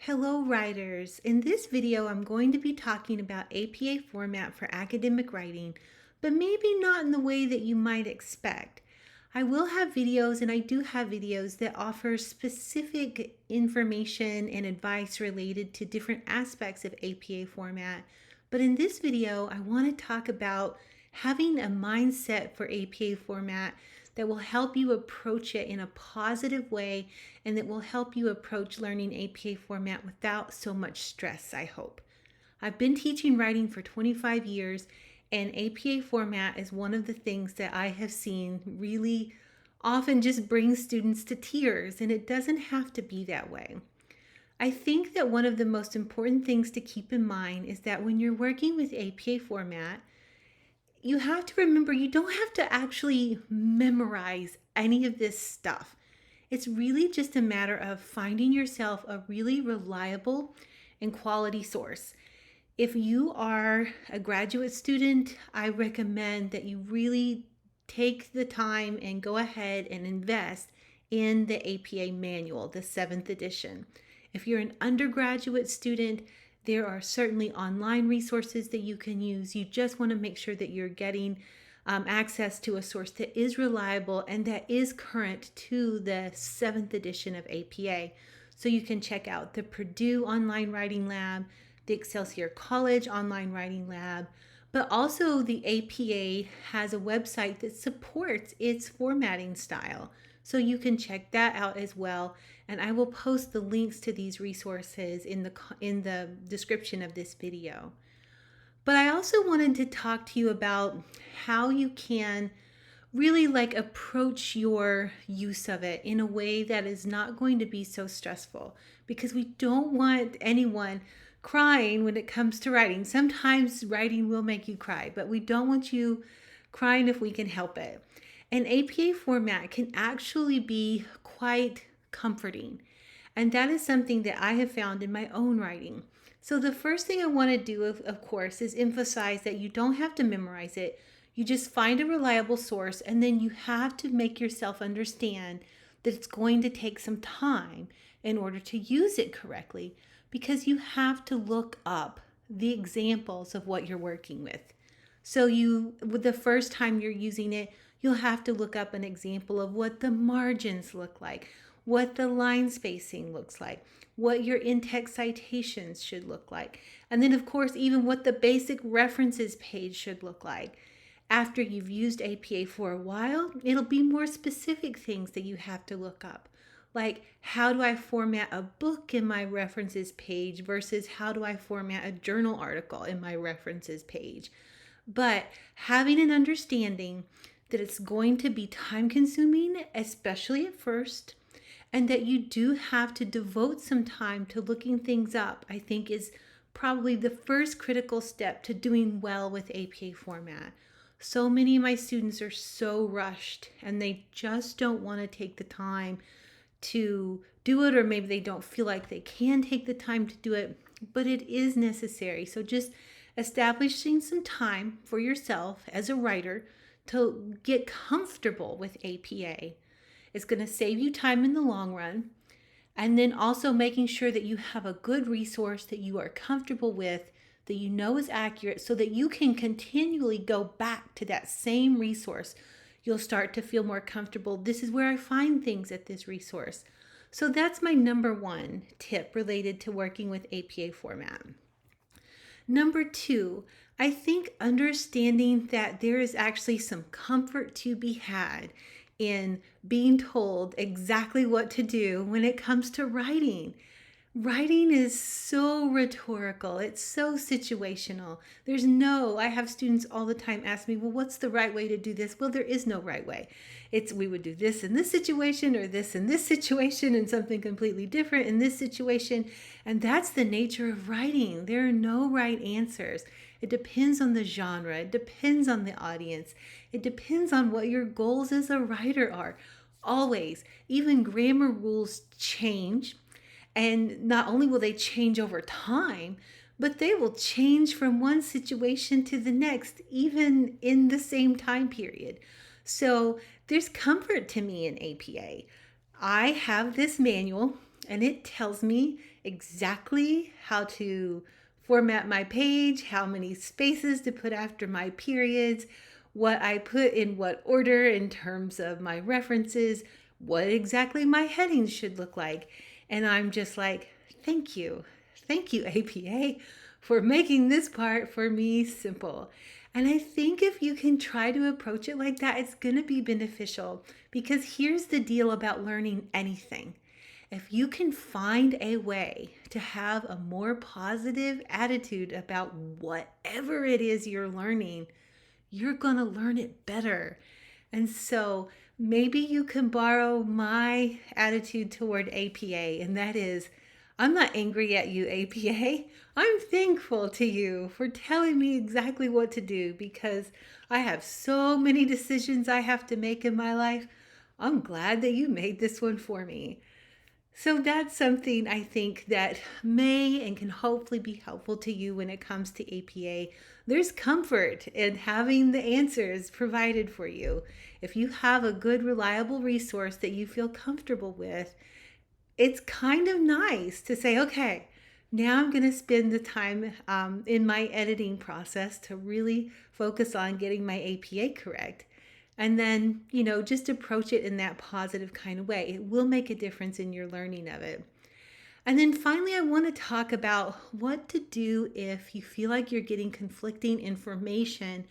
Hello writers! In this video I'm going to be talking about APA format for academic writing, but maybe not in the way that you might expect. I will have videos, and I do have videos that offer specific information and advice related to different aspects of APA format. But in this video I want to talk about having a mindset for APA format that will help you approach it in a positive way and that will help you approach learning APA format without so much stress, I hope. I've been teaching writing for 25 years, and APA format is one of the things that I have seen really often just bring students to tears, and it doesn't have to be that way. I think that one of the most important things to keep in mind is that when you're working with APA format, you have to remember you don't have to actually memorize any of this stuff. It's really just a matter of finding yourself a really reliable and quality source. If you are a graduate student, I recommend that you really take the time and go ahead and invest in the APA manual, the 7th edition. If you're an undergraduate student, there are certainly online resources that you can use. You just want to make sure that you're getting access to a source that is reliable and that is current to the 7th edition of APA. So you can check out the Purdue Online Writing Lab, the Excelsior College Online Writing Lab, but also the APA has a website that supports its formatting style. So you can check that out as well. And I will post the links to these resources in the description of this video. But I also wanted to talk to you about how you can really approach your use of it in a way that is not going to be so stressful, because we don't want anyone crying when it comes to writing. Sometimes writing will make you cry, but we don't want you crying if we can help it. And APA format can actually be quite comforting. And that is something that I have found in my own writing. So the first thing I want to do, of course, is emphasize that you don't have to memorize it. You just find a reliable source, and then you have to make yourself understand that it's going to take some time in order to use it correctly, because you have to look up the examples of what you're working with. So with the first time you're using it, you'll have to look up an example of what the margins look like, what the line spacing looks like, what your in-text citations should look like, and then of course even what the basic references page should look like. After you've used APA for a while, it'll be more specific things that you have to look up. Like, how do I format a book in my references page versus how do I format a journal article in my references page? But having an understanding that it's going to be time consuming, especially at first, and that you do have to devote some time to looking things up, I think is probably the first critical step to doing well with APA format. So many of my students are so rushed and they just don't want to take the time to do it, or maybe they don't feel like they can take the time to do it, but it is necessary. So just establishing some time for yourself as a writer to get comfortable with APA is going to save you time in the long run. And then also making sure that you have a good resource that you are comfortable with, that you know is accurate, so that you can continually go back to that same resource. You'll start to feel more comfortable. This is where I find things at this resource. So that's my number one tip related to working with APA format. Number two, I think understanding that there is actually some comfort to be had in being told exactly what to do when it comes to writing. Writing is so rhetorical. It's so situational. I have students all the time ask me, well, what's the right way to do this? Well, there is no right way. We would do this in this situation, or this in this situation, and something completely different in this situation. And that's the nature of writing. There are no right answers. It depends on the genre. It depends on the audience. It depends on what your goals as a writer are. Always. Even grammar rules change. And not only will they change over time, but they will change from one situation to the next, even in the same time period. So there's comfort to me in APA. I have this manual and it tells me exactly how to format my page, how many spaces to put after my periods, what I put in what order in terms of my references, what exactly my headings should look like. And I'm just like, thank you. Thank you, APA, for making this part for me simple. And I think if you can try to approach it like that, it's going to be beneficial, because here's the deal about learning anything. If you can find a way to have a more positive attitude about whatever it is you're learning, you're going to learn it better. And so maybe you can borrow my attitude toward APA, and that is, I'm not angry at you, APA. I'm thankful to you for telling me exactly what to do, because I have so many decisions I have to make in my life. I'm glad that you made this one for me. So that's something I think that may and can hopefully be helpful to you when it comes to APA. There's comfort in having the answers provided for you. If you have a good, reliable resource that you feel comfortable with, it's kind of nice to say, okay, now I'm going to spend the time in my editing process to really focus on getting my APA correct. And then, just approach it in that positive kind of way. It will make a difference in your learning of it. And then finally, I want to talk about what to do if you feel like you're getting conflicting information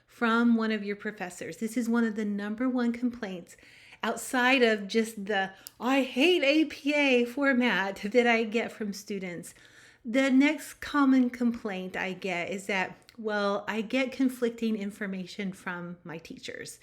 from one of your professors. This is one of the number one complaints outside of just the I hate APA format that I get from students. The next common complaint I get is that, well, I get conflicting information from my teachers.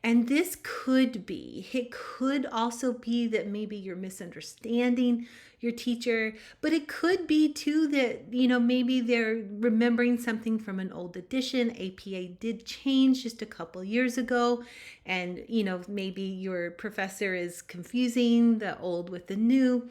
And this it could also be that maybe you're misunderstanding your teacher, but it could be too that, maybe they're remembering something from an old edition. APA did change just a couple years ago, and, maybe your professor is confusing the old with the new.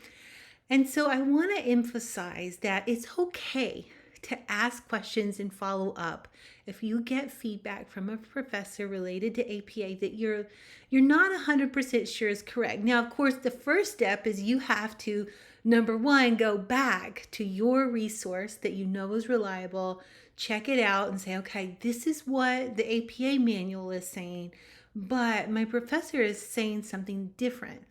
And so I want to emphasize that it's okay to ask questions and follow up if you get feedback from a professor related to APA that you're not 100% sure is correct. Now, of course, the first step is you have to, number one, go back to your resource that you know is reliable, check it out and say, okay, this is what the APA manual is saying, but my professor is saying something different.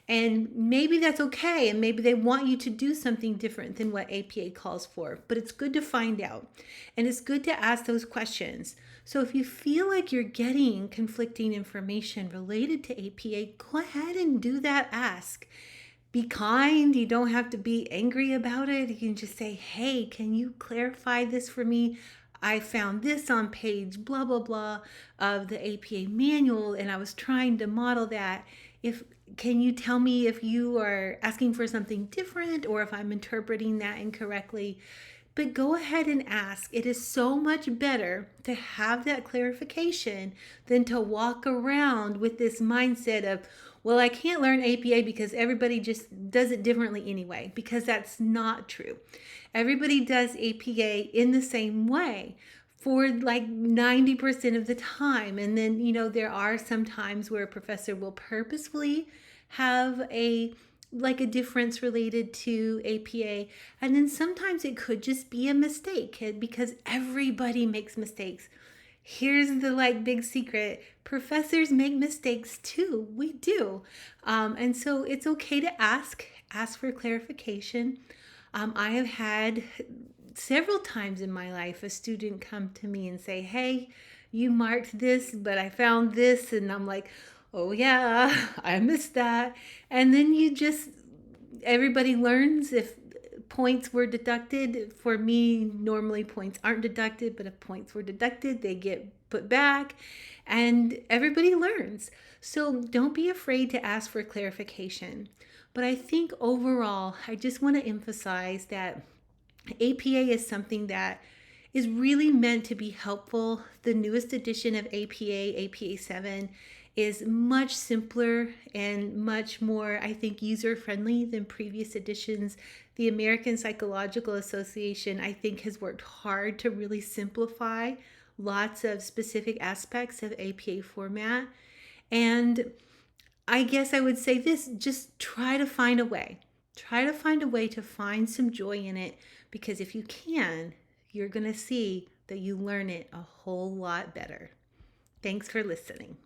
And maybe that's okay, and maybe they want you to do something different than what APA calls for, but it's good to find out, and it's good to ask those questions. So if you feel like you're getting conflicting information related to APA, go ahead and do that ask. Be kind. You don't have to be angry about it. You can just say, hey, can you clarify this for me? I found this on page blah, blah, blah of the APA manual, and I was trying to model that. Can you tell me if you are asking for something different or if I'm interpreting that incorrectly? But go ahead and ask. It is so much better to have that clarification than to walk around with this mindset of, well, I can't learn APA because everybody just does it differently anyway, because that's not true. Everybody does APA in the same way for like 90% of the time. And then, there are some times where a professor will purposefully have a difference related to APA. And then sometimes it could just be a mistake, because everybody makes mistakes. Here's the big secret. Professors make mistakes too. We do. And so it's okay to ask for clarification. I have had several times in my life a student come to me and say, hey, you marked this, but I found this. And I'm like, oh yeah, I missed that. And then everybody learns if points were deducted. For me, normally points aren't deducted, but if points were deducted, they get put back, and everybody learns. So don't be afraid to ask for clarification. But I think overall, I just want to emphasize that APA is something that is really meant to be helpful. The newest edition of APA 7, is much simpler and much more, I think, user-friendly than previous editions. The American Psychological Association, I think, has worked hard to really simplify lots of specific aspects of APA format. And I guess I would say this, just try to find a way. Try to find a way to find some joy in it, because if you can, you're going to see that you learn it a whole lot better. Thanks for listening.